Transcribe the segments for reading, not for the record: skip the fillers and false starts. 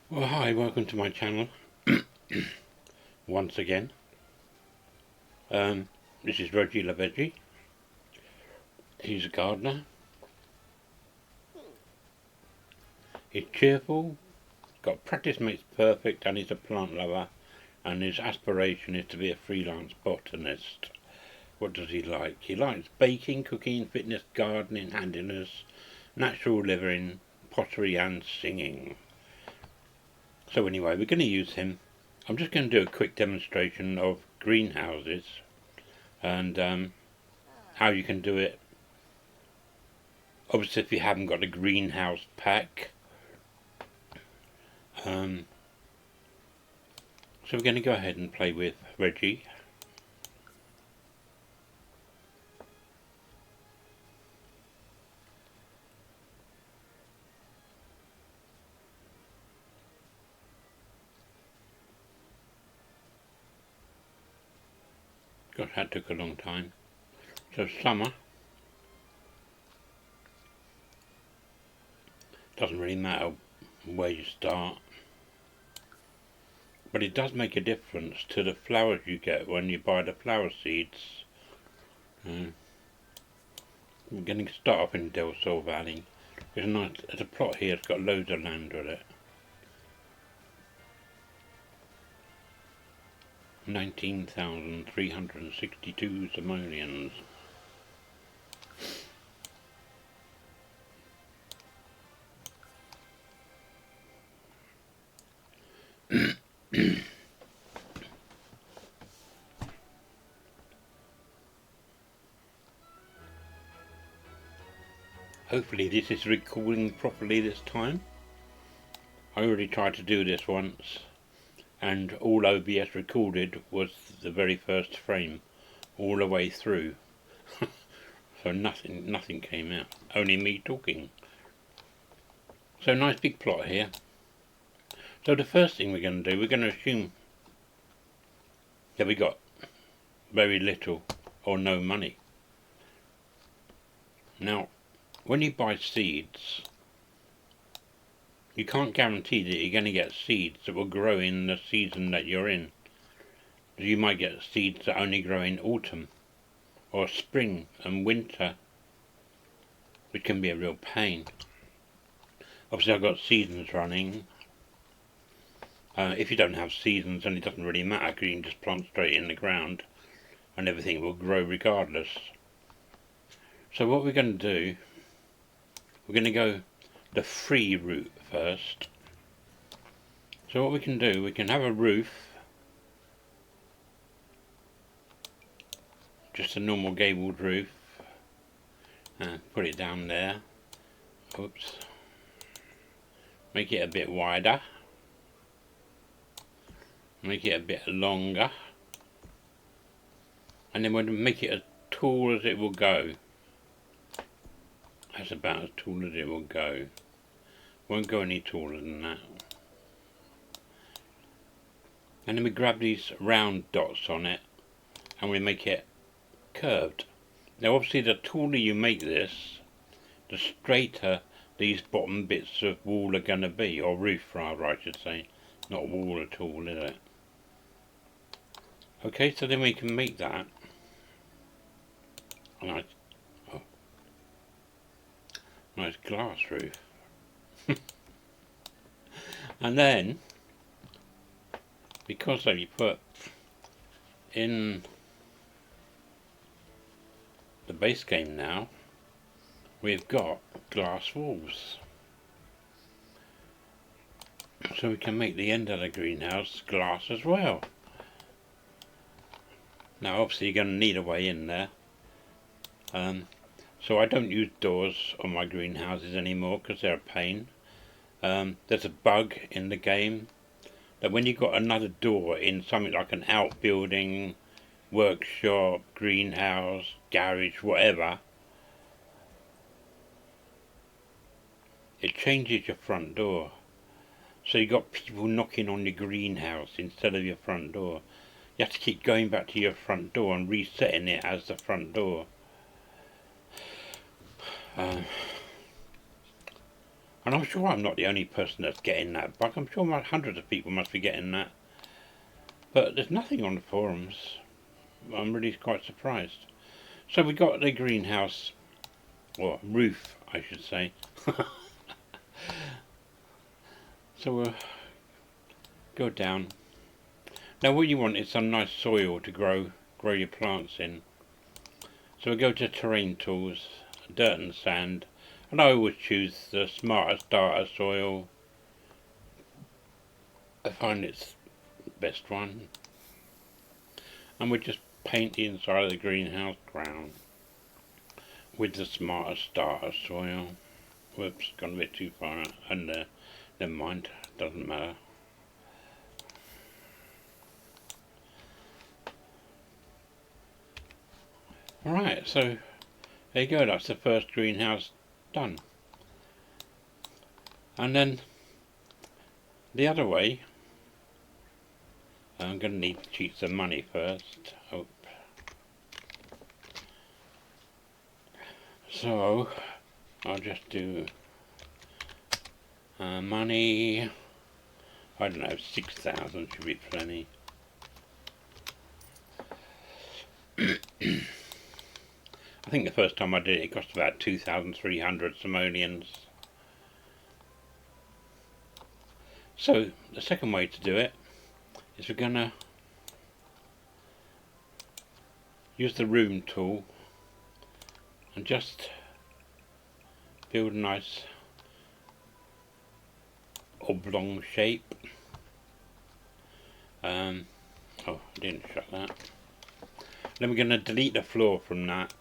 Well, hi, welcome to my channel once again. This is Reggie LaVeggie. He's a gardener. He's cheerful, got practice makes perfect, and he's a plant lover, and his aspiration is to be a freelance botanist. What does he like? He likes baking, cooking, fitness, gardening, handiness, natural living, pottery and singing. So anyway, we're going to use him. I'm just going to do a quick demonstration of greenhouses and how you can do it. Obviously, if you haven't got a greenhouse pack, so we're going to go ahead and play with Reggie. Gosh, that took a long time. So summer, doesn't really matter where you start, but it does make a difference to the flowers you get when you buy the flower seeds. We're going to start off in Del Sol Valley. There's a plot here, it's got loads of land with it. 19,362 simoleons. Hopefully this is recording properly this time. I already tried to do this once, and all OBS recorded was the very first frame, all the way through. So nothing came out, only me talking. So nice big plot here. So the first thing we're going to do, we're going to assume that we got very little or no money. Now, when you buy seeds, you can't guarantee that you're going to get seeds that will grow in the season that you're in. You might get seeds that only grow in autumn or spring and winter, which can be a real pain. Obviously I've got seasons running. If you don't have seasons, then it doesn't really matter, because you can just plant straight in the ground and everything will grow regardless. So what we're going to do, we're going to go the free route first. So what we can do, we can have a roof, just a normal gabled roof, and put it down there. Oops. Make it a bit wider, make it a bit longer, and then we'll make it as tall as it will go. That's about as tall as it will go. Won't go any taller than that. And then we grab these round dots on it and we make it curved. Now obviously the taller you make this, the straighter these bottom bits of wall are going to be, or roof rather I should say, not wall at all, is it? Okay, so then we can make that a nice glass roof. And then, because we put in the base game now, we've got glass walls. So we can make the end of the greenhouse glass as well. Now obviously you're going to need a way in there. So I don't use doors on my greenhouses anymore because they're a pain. There's a bug in the game that when you've got another door in something like an outbuilding, workshop, greenhouse, garage, whatever, it changes your front door. So you got people knocking on your greenhouse instead of your front door. You have to keep going back to your front door and resetting it as the front door. And I'm sure I'm not the only person that's getting that bug. I'm sure hundreds of people must be getting that. But there's nothing on the forums. I'm really quite surprised. So we got the greenhouse, or roof, I should say. So we'll go down. Now what you want is some nice soil to grow your plants in. So we go to terrain tools, dirt and sand, and I always choose the Smarter Starter soil. I find it's the best one. And we just paint the inside of the greenhouse ground with the Smarter Starter soil. Whoops, gone a bit too far under. Never mind, doesn't matter. Alright, so there you go, that's the first greenhouse done. And then the other way, I'm going to need to cheat some money first. Oh. So I'll just do money. I don't know, 6,000 should be plenty. I think the first time I did it, it cost about 2,300 simoleons. So the second way to do it is we're gonna use the room tool and just build a nice oblong shape. Oh, I didn't shut that. Then we're going to delete the floor from that,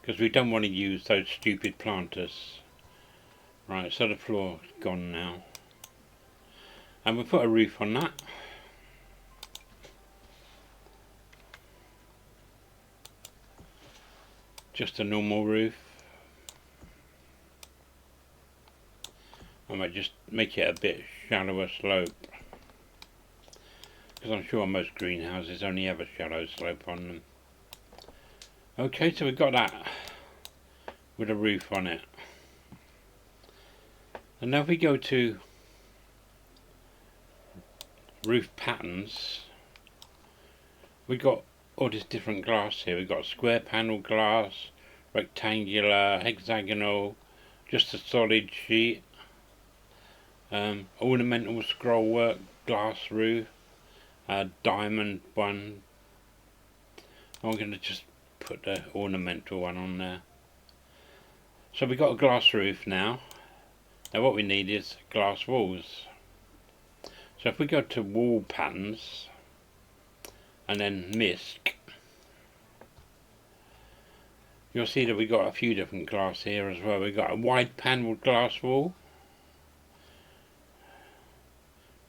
because we don't want to use those stupid planters. Right, so the floor's gone now. And we'll put a roof on that. Just a normal roof. I might just make it a bit shallower slope, because I'm sure most greenhouses only have a shallow slope on them. Okay, so we've got that with a roof on it. And now if we go to roof patterns, we've got all this different glass here. We've got square panel glass, rectangular, hexagonal, just a solid sheet, ornamental scrollwork glass roof, diamond one. I'm going to just put the ornamental one on there. So we've got a glass roof now. Now what we need is glass walls. So if we go to wall patterns and then MISC, you'll see that we've got a few different glass here as well. We've got a wide panelled glass wall.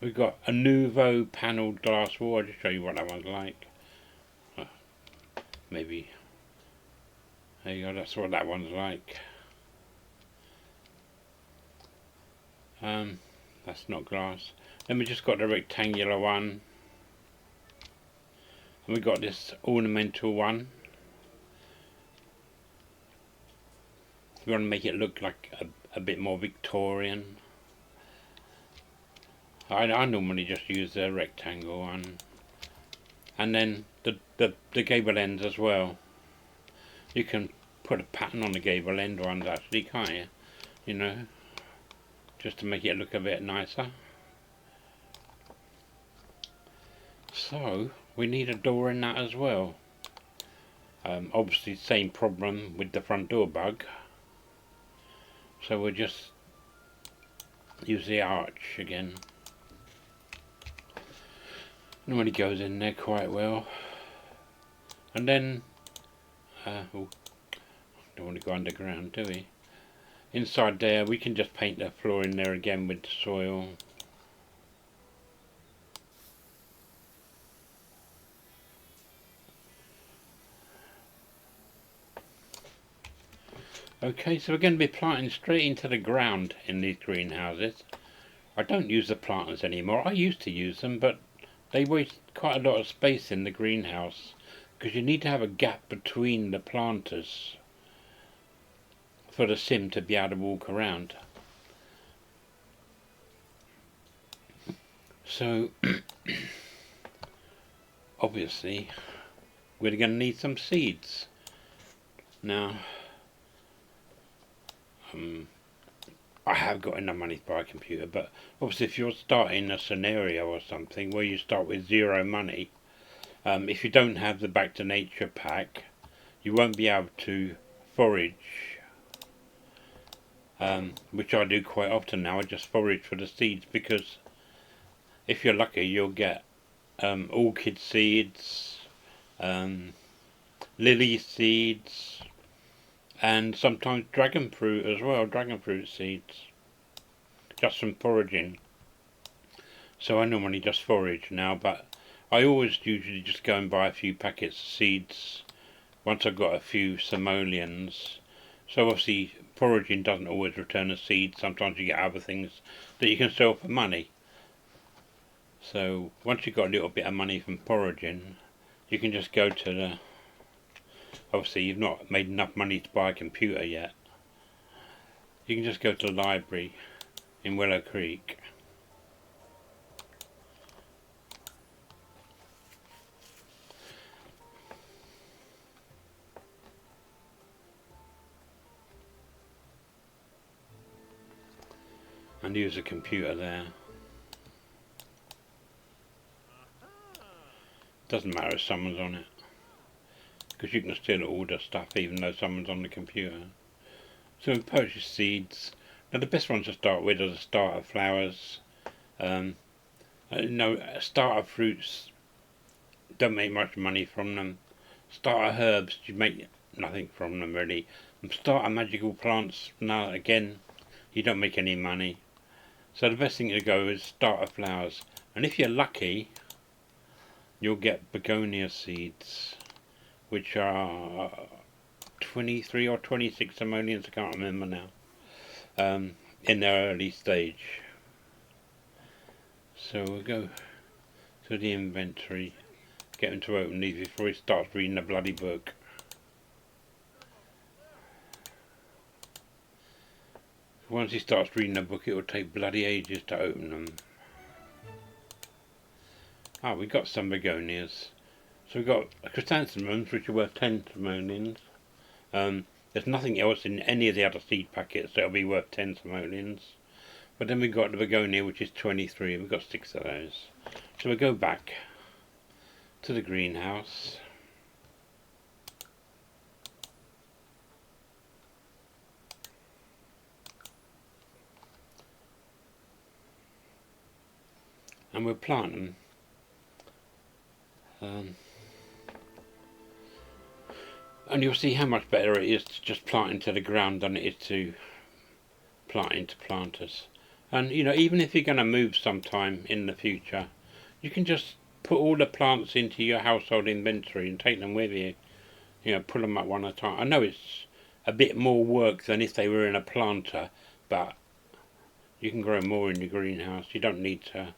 We've got a Nouveau panelled glass wall. I'll just show you what that one's like. Maybe. There you go, that's what that one's like. That's not glass. Then we just got the rectangular one. And we got this ornamental one. We want to make it look like a bit more Victorian. I normally just use the rectangle one. And then the gable ends as well. You can put a pattern on the gable end ones actually, can't you? You know, just to make it look a bit nicer. So we need a door in that as well. Obviously same problem with the front door bug. So we'll just use the arch again. Normally goes in there quite well. And then, don't want to go underground, do we? Inside there we can just paint the floor in there again with the soil. Okay, so we're going to be planting straight into the ground in these greenhouses. I don't use the planters anymore. I used to use them, but they waste quite a lot of space in the greenhouse, because you need to have a gap between the planters for the sim to be able to walk around. So obviously we're going to need some seeds. Now I have got enough money to buy a computer, but obviously if you're starting a scenario or something where you start with zero money, if you don't have the Back to Nature pack, you won't be able to forage, which I do quite often now. I just forage for the seeds, because if you're lucky you'll get orchid seeds, lily seeds, and sometimes dragon fruit as well, dragon fruit seeds, just from foraging. So I normally just forage now, but I always usually just go and buy a few packets of seeds once I've got a few simoleons. So obviously foraging doesn't always return a seed, sometimes you get other things that you can sell for money. So once you've got a little bit of money from foraging, you can just go to the, obviously you've not made enough money to buy a computer yet, you can just go to the library in Willow Creek. And use a computer there. Doesn't matter if someone's on it, because you can still order stuff even though someone's on the computer. So we purchase seeds. Now the best ones to start with are the starter flowers. Starter fruits, don't make much money from them. Starter herbs, you make nothing from them really. And starter magical plants, now again, you don't make any money. So the best thing to go is starter flowers. And if you're lucky, you'll get begonia seeds, which are 23 or 26 simoleons, I can't remember now, in their early stage. So we'll go to the inventory, get him to open these before he starts reading the bloody book. Once he starts reading the book, it will take bloody ages to open them. Ah, we got some begonias. So we've got chrysanthemums, which are worth 10 simoleons. There's nothing else in any of the other seed packets that'll be worth 10 simoleons. But then we've got the begonia, which is 23, and we've got 6 of those. So we'll go back to the greenhouse. And we'll plant them. And you'll see how much better it is to just plant into the ground than it is to plant into planters. And even if you're going to move sometime in the future, you can just put all the plants into your household inventory and take them with you. Pull them up one at a time. I know it's a bit more work than if they were in a planter, but you can grow more in your greenhouse. You don't need to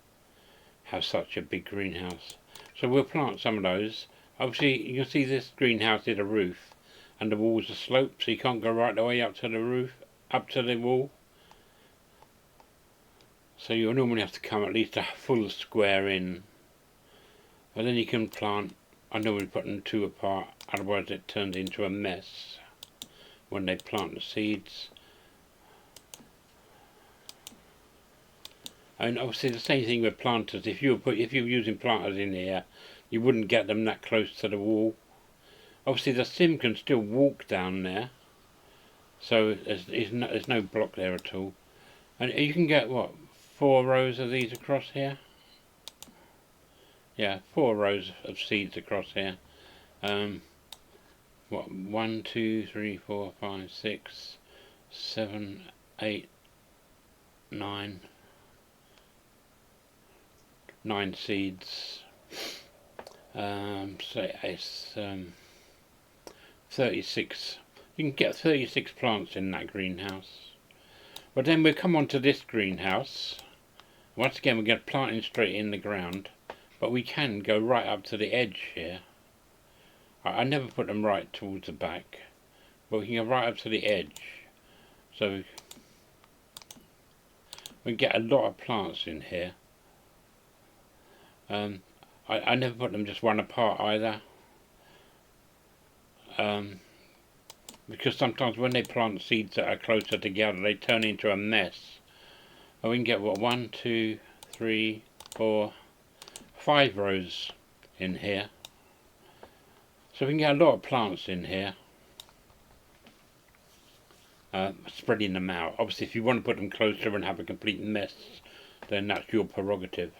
have such a big greenhouse. So we'll plant some of those. Obviously you can see this greenhouse is a roof and the walls are sloped, so you can't go right the way up to the roof, up to the wall. So you'll normally have to come at least a full square in. But then you can plant, I normally put them 2 apart, otherwise it turns into a mess when they plant the seeds. And obviously the same thing with planters. If you're using planters in here, you wouldn't get them that close to the wall. Obviously the sim can still walk down there, so there's no block there at all. And you can get, what, 4 rows of these across here? Yeah, 4 rows of seeds across here. 1, 2, 3, 4, 5, 6, 7, 8, 9 seeds. So it's 36. You can get 36 plants in that greenhouse. But then we'll come on to this greenhouse. Once again, we're going to plant in straight in the ground, but we can go right up to the edge here. I never put them right towards the back, but we can go right up to the edge. So we get a lot of plants in here. I never put them just one apart either, because sometimes when they plant seeds that are closer together they turn into a mess. And we can get what, 1, 2, 3, 4, 5 rows in here, so we can get a lot of plants in here. Spreading them out. Obviously if you want to put them closer and have a complete mess, then that's your prerogative.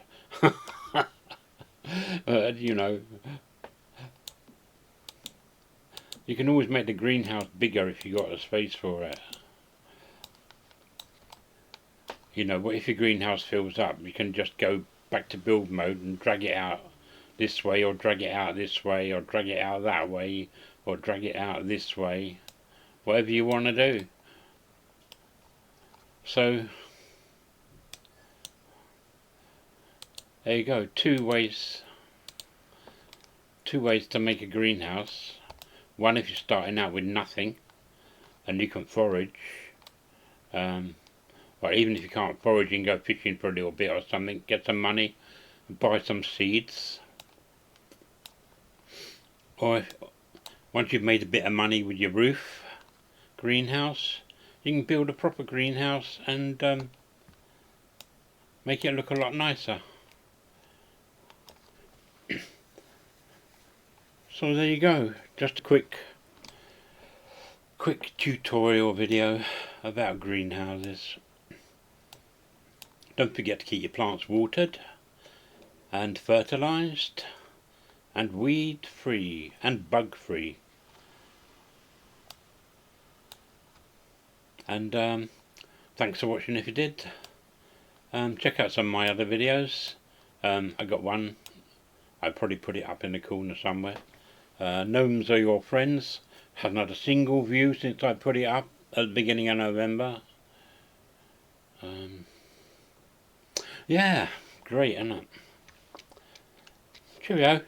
You know, you can always make the greenhouse bigger if you got the space for it. You know, if your greenhouse fills up, you can just go back to build mode and drag it out this way, or drag it out this way, or drag it out that way, or drag it out this way, whatever you want to do. So there you go, two ways to make a greenhouse. One, if you're starting out with nothing and you can forage, well, even if you can't forage, you can go fishing for a little bit or something, get some money, buy some seeds. Or once you've made a bit of money with your roof greenhouse, you can build a proper greenhouse and make it look a lot nicer. So there you go, just a quick tutorial video about greenhouses. Don't forget to keep your plants watered and fertilized and weed free and bug free. And thanks for watching if you did. Check out some of my other videos. I got one, I'll probably put it up in the corner somewhere. Gnomes Are Your Friends. Hasn't had a single view since I put it up at the beginning of November. Yeah, great, isn't it? Cheerio.